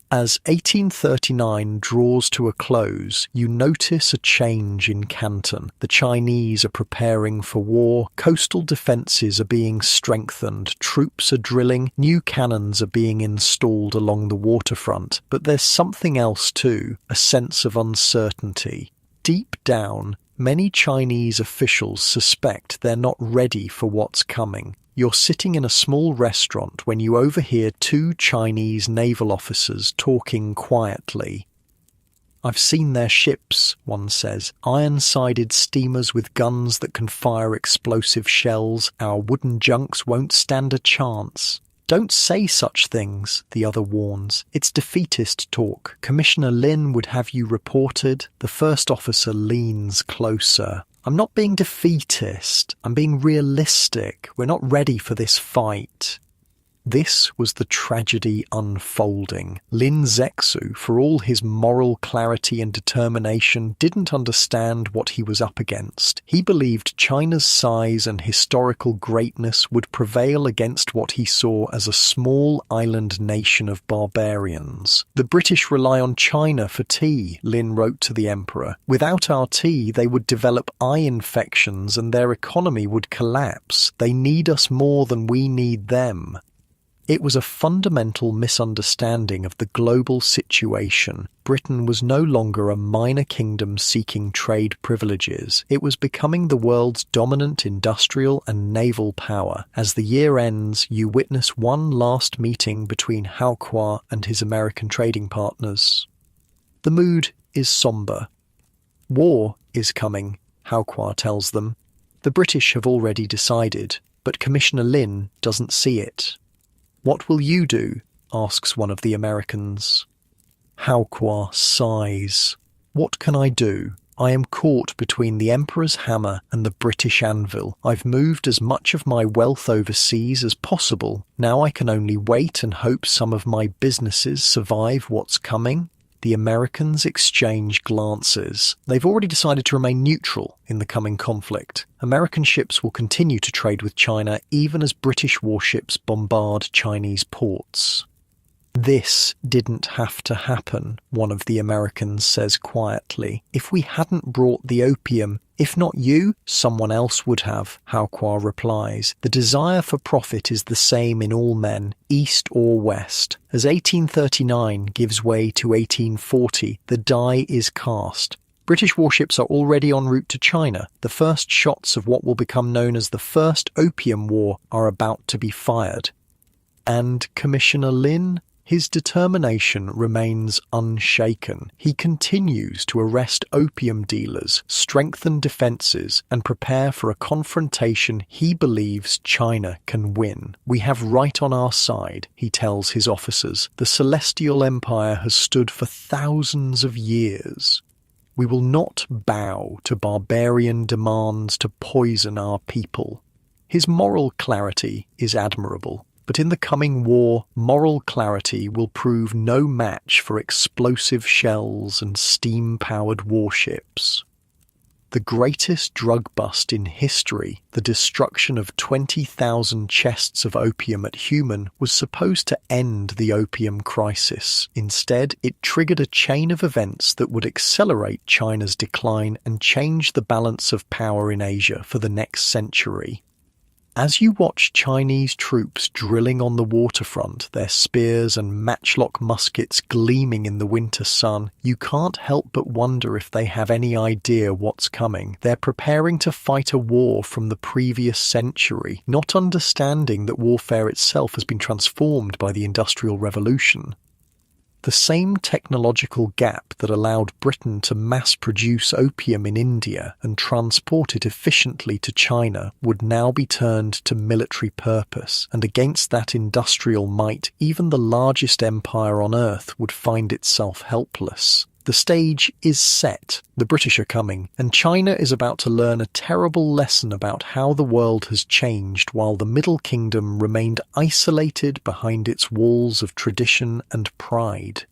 A: As 1839 draws to a close, you notice a change in Canton. The Chinese are preparing for war, coastal defences are being strengthened, troops are drilling, new cannons are being installed along the waterfront. But there's something else too, a sense of uncertainty. Deep down, many Chinese officials suspect they're not ready for what's coming. You're sitting in a small restaurant when you overhear two Chinese naval officers talking quietly. I've seen their ships, one says, iron-sided steamers with guns that can fire explosive shells. Our wooden junks won't stand a chance. Don't say such things, the other warns. It's defeatist talk. Commissioner Lin would have you reported. The first officer leans closer. I'm not being defeatist. I'm being realistic. We're not ready for this fight. This was the tragedy unfolding. Lin Zexu, for all his moral clarity and determination, didn't understand what he was up against. He believed China's size and historical greatness would prevail against what he saw as a small island nation of barbarians. The British rely on China for tea, Lin wrote to the Emperor. Without our tea, they would develop eye infections and their economy would collapse. They need us more than we need them. It was a fundamental misunderstanding of the global situation. Britain was no longer a minor kingdom seeking trade privileges. It was becoming the world's dominant industrial and naval power. As the year ends, you witness one last meeting between Hao Kuo and his American trading partners. The mood is somber. War is coming, Hao Kuo tells them. The British have already decided, but Commissioner Lin doesn't see it. "What will you do?" asks one of the Americans. Hao Kuo sighs. "What can I do? I am caught between the Emperor's hammer and the British anvil. I've moved as much of my wealth overseas as possible. Now I can only wait and hope some of my businesses survive what's coming." The Americans exchange glances. They've already decided to remain neutral in the coming conflict. American ships will continue to trade with China even as British warships bombard Chinese ports. "This didn't have to happen," one of the Americans says quietly. "If we hadn't brought the opium, if not you, someone else would have," Hao Kuo replies. "The desire for profit is the same in all men, east or west. As 1839 gives way to 1840, the die is cast. British warships are already en route to China. The first shots of what will become known as the First Opium War are about to be fired." And Commissioner Lin? His determination remains unshaken. He continues to arrest opium dealers, strengthen defences, and prepare for a confrontation he believes China can win. "We have right on our side," he tells his officers. "The Celestial Empire has stood for thousands of years. We will not bow to barbarian demands to poison our people." His moral clarity is admirable. But in the coming war, moral clarity will prove no match for explosive shells and steam-powered warships. The greatest drug bust in history, the destruction of 20,000 chests of opium at Human, was supposed to end the opium crisis. Instead, it triggered a chain of events that would accelerate China's decline and change the balance of power in Asia for the next century. As you watch Chinese troops drilling on the waterfront, their spears and matchlock muskets gleaming in the winter sun, you can't help but wonder if they have any idea what's coming. They're preparing to fight a war from the previous century, not understanding that warfare itself has been transformed by the Industrial Revolution. The same technological gap that allowed Britain to mass-produce opium in India and transport it efficiently to China would now be turned to military purpose, and against that industrial might, even the largest empire on Earth would find itself helpless. The stage is set, the British are coming, and China is about to learn a terrible lesson about how the world has changed while the Middle Kingdom remained isolated behind its walls of tradition and pride.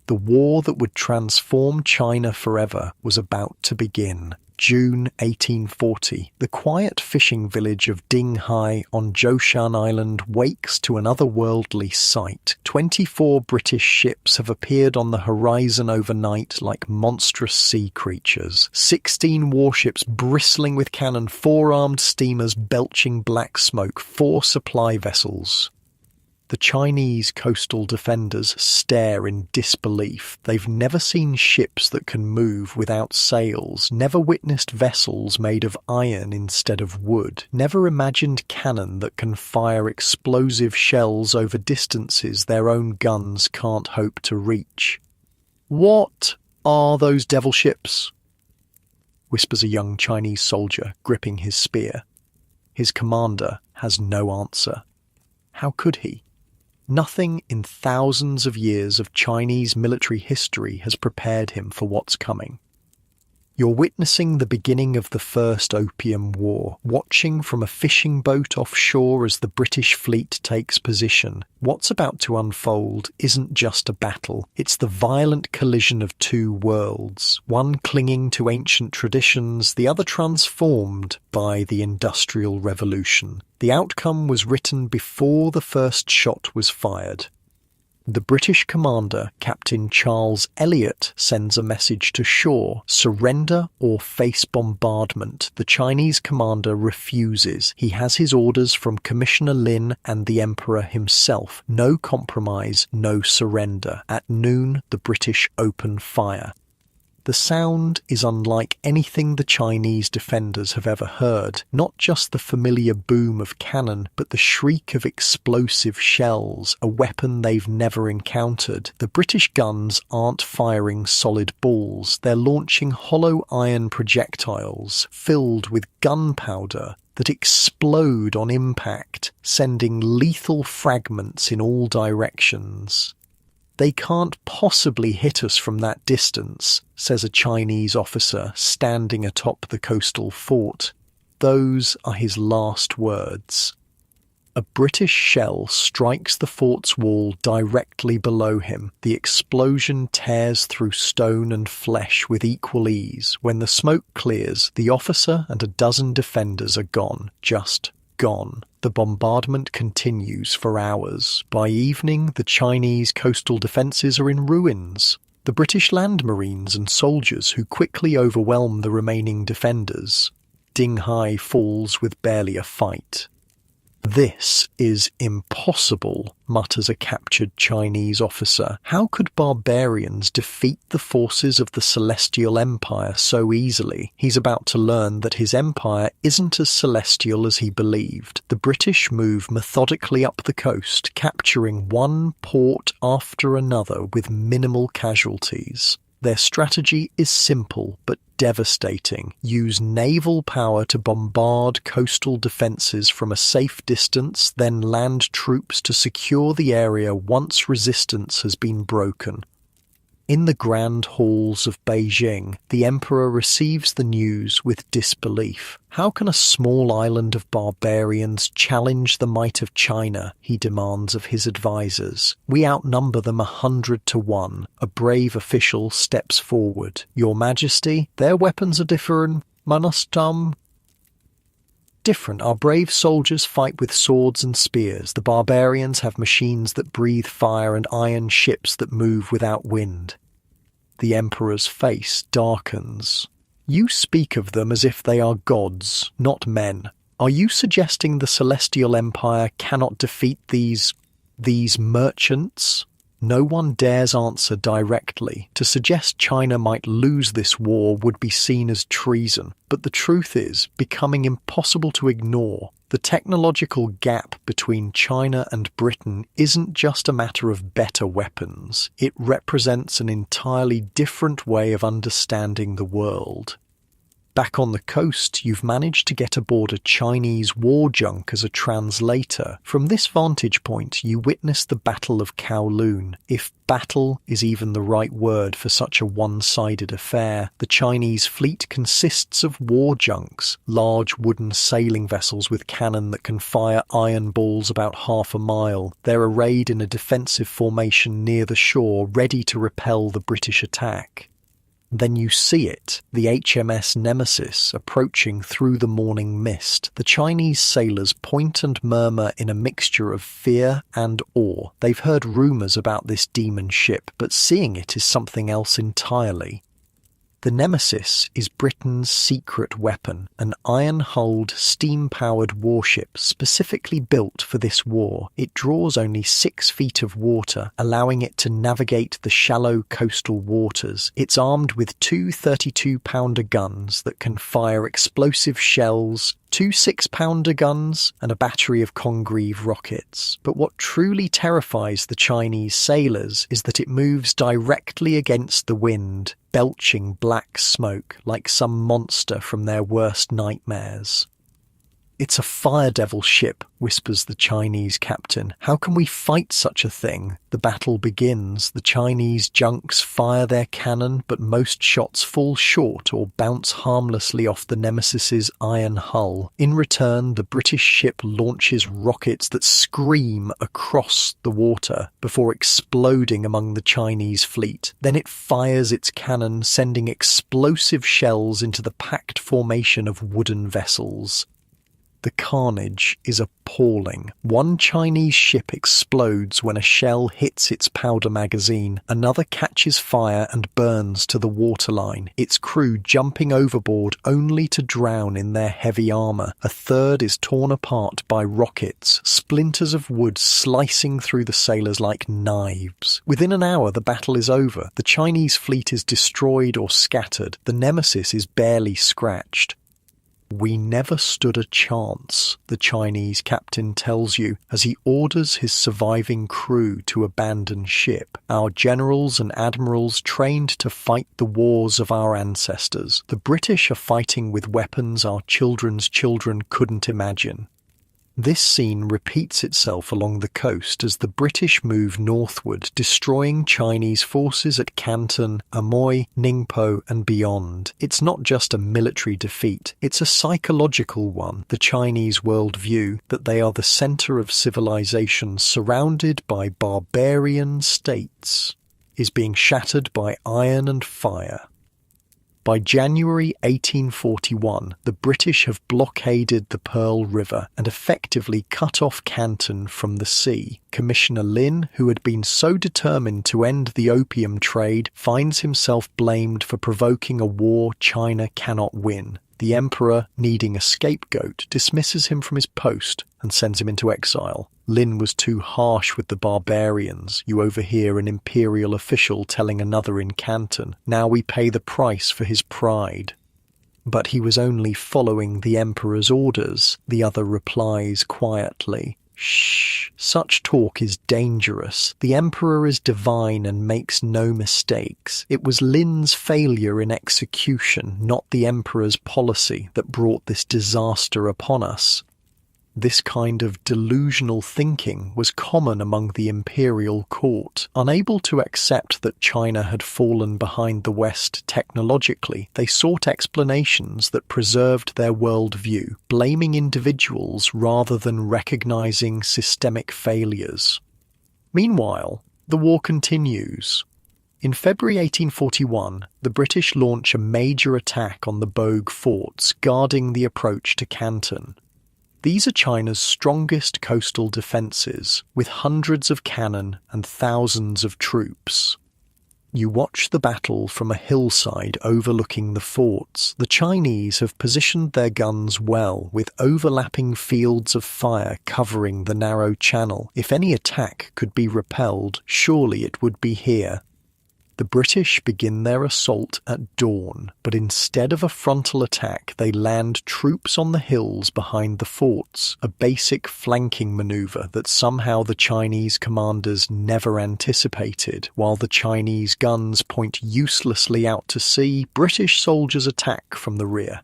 A: The war that would transform China forever was about to begin. June 1840, the quiet fishing village of Dinghai on Zhoushan Island wakes to an otherworldly sight. 24 British ships have appeared on the horizon overnight like monstrous sea creatures. 16 warships bristling with cannon, 4 armed steamers belching black smoke, 4 supply vessels. The Chinese coastal defenders stare in disbelief. They've never seen ships that can move without sails, never witnessed vessels made of iron instead of wood, never imagined cannon that can fire explosive shells over distances their own guns can't hope to reach. "What are those devil ships?" whispers a young Chinese soldier gripping his spear. His commander has no answer. How could he? Nothing in thousands of years of Chinese military history has prepared him for what's coming. You're witnessing the beginning of the First Opium War, watching from a fishing boat offshore as the British fleet takes position. What's about to unfold isn't just a battle, it's the violent collision of two worlds, one clinging to ancient traditions, the other transformed by the Industrial Revolution. The outcome was written before the first shot was fired. The British commander, Captain Charles Elliot, sends a message to shore: surrender or face bombardment. The Chinese commander refuses. He has his orders from Commissioner Lin and the Emperor himself. No compromise, no surrender. At noon, the British open fire. The sound is unlike anything the Chinese defenders have ever heard. Not just the familiar boom of cannon, but the shriek of explosive shells, a weapon they've never encountered. The British guns aren't firing solid balls. They're launching hollow iron projectiles filled with gunpowder that explode on impact, sending lethal fragments in all directions. "They can't possibly hit us from that distance," says a Chinese officer standing atop the coastal fort. Those are his last words. A British shell strikes the fort's wall directly below him. The explosion tears through stone and flesh with equal ease. When the smoke clears, the officer and a dozen defenders are gone. Just gone. The bombardment continues for hours. By evening, the Chinese coastal defences are in ruins. The British land marines and soldiers who quickly overwhelm the remaining defenders. Dinghai falls with barely a fight. "This is impossible," mutters a captured Chinese officer. How could barbarians defeat the forces of the Celestial Empire so easily? He's about to learn that his empire isn't as celestial as he believed. The British move methodically up the coast, capturing one port after another with minimal casualties. Their strategy is simple but devastating. Use naval power to bombard coastal defences from a safe distance, then land troops to secure the area once resistance has been broken. In the grand halls of Beijing, the emperor receives the news with disbelief. How can a small island of barbarians challenge the might of China, he demands of his advisers. We outnumber them 100 to 1. A brave official steps forward. Your Majesty, their weapons are different. Different. Our brave soldiers fight with swords and spears. The barbarians have machines that breathe fire and iron ships that move without wind. The emperor's face darkens. You speak of them as if they are gods, not men. Are you suggesting the Celestial Empire cannot defeat these merchants? No one dares answer directly. To suggest China might lose this war would be seen as treason, but the truth is becoming impossible to ignore. The technological gap between China and Britain isn't just a matter of better weapons. It represents an entirely different way of understanding the world. Back on the coast, you've managed to get aboard a Chinese war junk as a translator. From this vantage point, you witness the Battle of Kowloon. If battle is even the right word for such a one-sided affair, the Chinese fleet consists of war junks, large wooden sailing vessels with cannon that can fire iron balls about half a mile. They're arrayed in a defensive formation near the shore, ready to repel the British attack. Then you see it, the HMS Nemesis approaching through the morning mist. The Chinese sailors point and murmur in a mixture of fear and awe. They've heard rumours about this demon ship, but seeing it is something else entirely. The Nemesis is Britain's secret weapon, an iron-hulled, steam-powered warship specifically built for this war. It draws only 6 feet of water, allowing it to navigate the shallow coastal waters. It's armed with 2 32-pounder guns that can fire explosive shells, 2 6-pounder guns, and a battery of Congreve rockets. But what truly terrifies the Chinese sailors is that it moves directly against the wind, belching black smoke like some monster from their worst nightmares. "It's a fire devil ship," whispers the Chinese captain. "How can we fight such a thing?" The battle begins. The Chinese junks fire their cannon, but most shots fall short or bounce harmlessly off the Nemesis's iron hull. In return, the British ship launches rockets that scream across the water before exploding among the Chinese fleet. Then it fires its cannon, sending explosive shells into the packed formation of wooden vessels. The carnage is appalling. One Chinese ship explodes when a shell hits its powder magazine. Another catches fire and burns to the waterline, its crew jumping overboard only to drown in their heavy armor. A third is torn apart by rockets, splinters of wood slicing through the sailors like knives. Within an hour, the battle is over. The Chinese fleet is destroyed or scattered. The nemesis is barely scratched. "We never stood a chance," the Chinese captain tells you as he orders his surviving crew to abandon ship. "Our generals and admirals trained to fight the wars of our ancestors. The British are fighting with weapons our children's children couldn't imagine." This scene repeats itself along the coast as the British move northward, destroying Chinese forces at Canton, Amoy, Ningpo, and beyond. It's not just a military defeat, it's a psychological one. The Chinese worldview, that they are the center of civilization surrounded by barbarian states, is being shattered by iron and fire. By January 1841, the British have blockaded the Pearl River and effectively cut off Canton from the sea. Commissioner Lin, who had been so determined to end the opium trade, finds himself blamed for provoking a war China cannot win. The emperor, needing a scapegoat, dismisses him from his post and sends him into exile. Lin was too harsh with the barbarians. You overhear an imperial official telling another in Canton, "Now we pay the price for his pride." But he was only following the emperor's orders, the other replies quietly. "Shh, such talk is dangerous. The emperor is divine and makes no mistakes. It was Lin's failure in execution, not the emperor's policy, that brought this disaster upon us." This kind of delusional thinking was common among the imperial court. Unable to accept that China had fallen behind the West technologically, they sought explanations that preserved their worldview, blaming individuals rather than recognizing systemic failures. Meanwhile, the war continues. In February 1841, the British launch a major attack on the Bogue forts guarding the approach to Canton. These are China's strongest coastal defences, with hundreds of cannon and thousands of troops. You watch the battle from a hillside overlooking the forts. The Chinese have positioned their guns well, with overlapping fields of fire covering the narrow channel. If any attack could be repelled, surely it would be here. The British begin their assault at dawn, but instead of a frontal attack, they land troops on the hills behind the forts, a basic flanking maneuver that somehow the Chinese commanders never anticipated. While the Chinese guns point uselessly out to sea, British soldiers attack from the rear.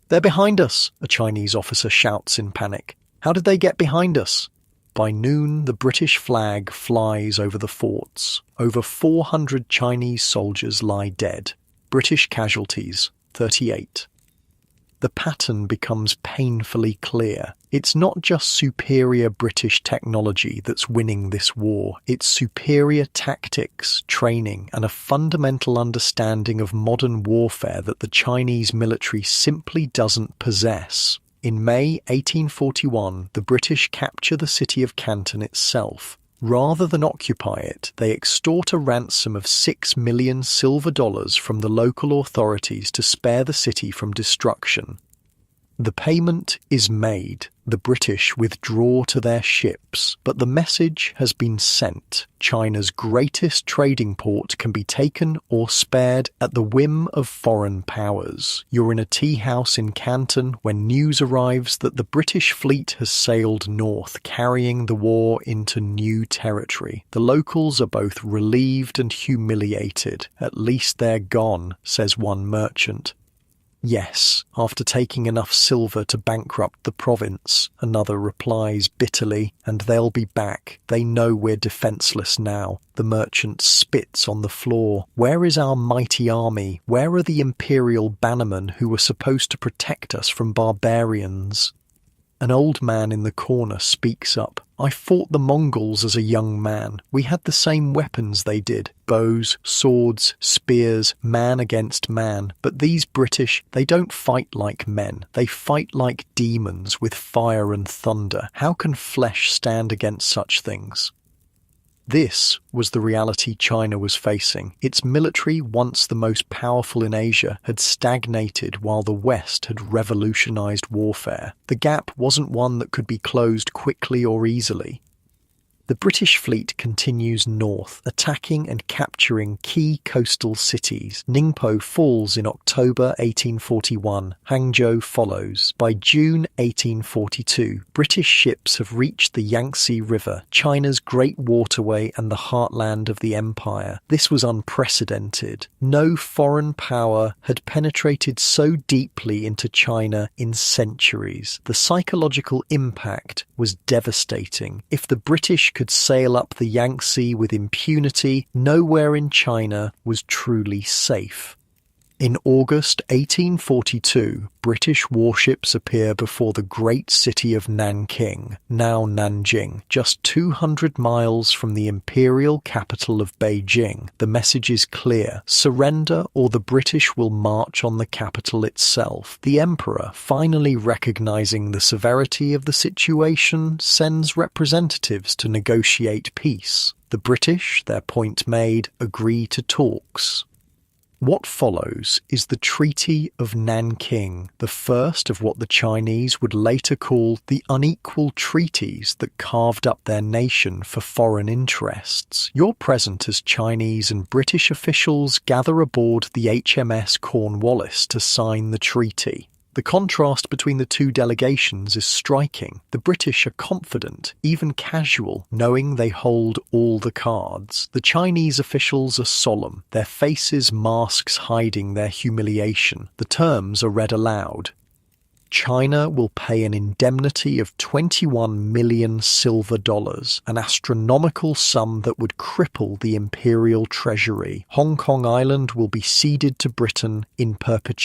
A: "They're behind us," a Chinese officer shouts in panic. "How did they get behind us?" By noon, the British flag flies over the forts. Over 400 Chinese soldiers lie dead. British casualties, 38. The pattern becomes painfully clear. It's not just superior British technology that's winning this war. It's superior tactics, training, and a fundamental understanding of modern warfare that the Chinese military simply doesn't possess. In May 1841, the British capture the city of Canton itself. Rather than occupy it, they extort a ransom of $6 million silver from the local authorities to spare the city from destruction. The payment is made. The British withdraw to their ships, but the message has been sent. China's greatest trading port can be taken or spared at the whim of foreign powers. You're in a tea house in Canton when news arrives that the British fleet has sailed north, carrying the war into new territory. The locals are both relieved and humiliated. "At least they're gone," says one merchant. "Yes, after taking enough silver to bankrupt the province," another replies bitterly, "and they'll be back. They know we're defenseless now." The merchant spits on the floor. "Where is our mighty army? Where are the imperial bannermen who were supposed to protect us from barbarians?" An old man in the corner speaks up. I fought the Mongols as a young man. We had the same weapons they did. Bows, swords, spears, man against man. But these British, they don't fight like men. They fight like demons with fire and thunder. How can flesh stand against such things? This was the reality China was facing. Its military, once the most powerful in Asia, had stagnated while the West had revolutionized warfare. The gap wasn't one that could be closed quickly or easily. The British fleet continues north, attacking and capturing key coastal cities. Ningpo falls in October 1841. Hangzhou follows. By June 1842, British ships have reached the Yangtze River, China's great waterway and the heartland of the empire. This was unprecedented. No foreign power had penetrated so deeply into China in centuries. The psychological impact was devastating. If the British could sail up the Yangtze with impunity, nowhere in China was truly safe. In August 1842, British warships appear before the great city of Nanking, now Nanjing, just 200 miles from the imperial capital of Beijing. The message is clear: surrender or the British will march on the capital itself. The emperor, finally recognizing the severity of the situation, sends representatives to negotiate peace. The British, their point made, agree to talks. What follows is the Treaty of Nanking, the first of what the Chinese would later call the unequal treaties that carved up their nation for foreign interests. You're present as Chinese and British officials gather aboard the HMS Cornwallis to sign the treaty. The contrast between the two delegations is striking. The British are confident, even casual, knowing they hold all the cards. The Chinese officials are solemn, their faces masks hiding their humiliation. The terms are read aloud. China will pay an indemnity of 21 million silver dollars, an astronomical sum that would cripple the imperial treasury. Hong Kong Island will be ceded to Britain in perpetuity.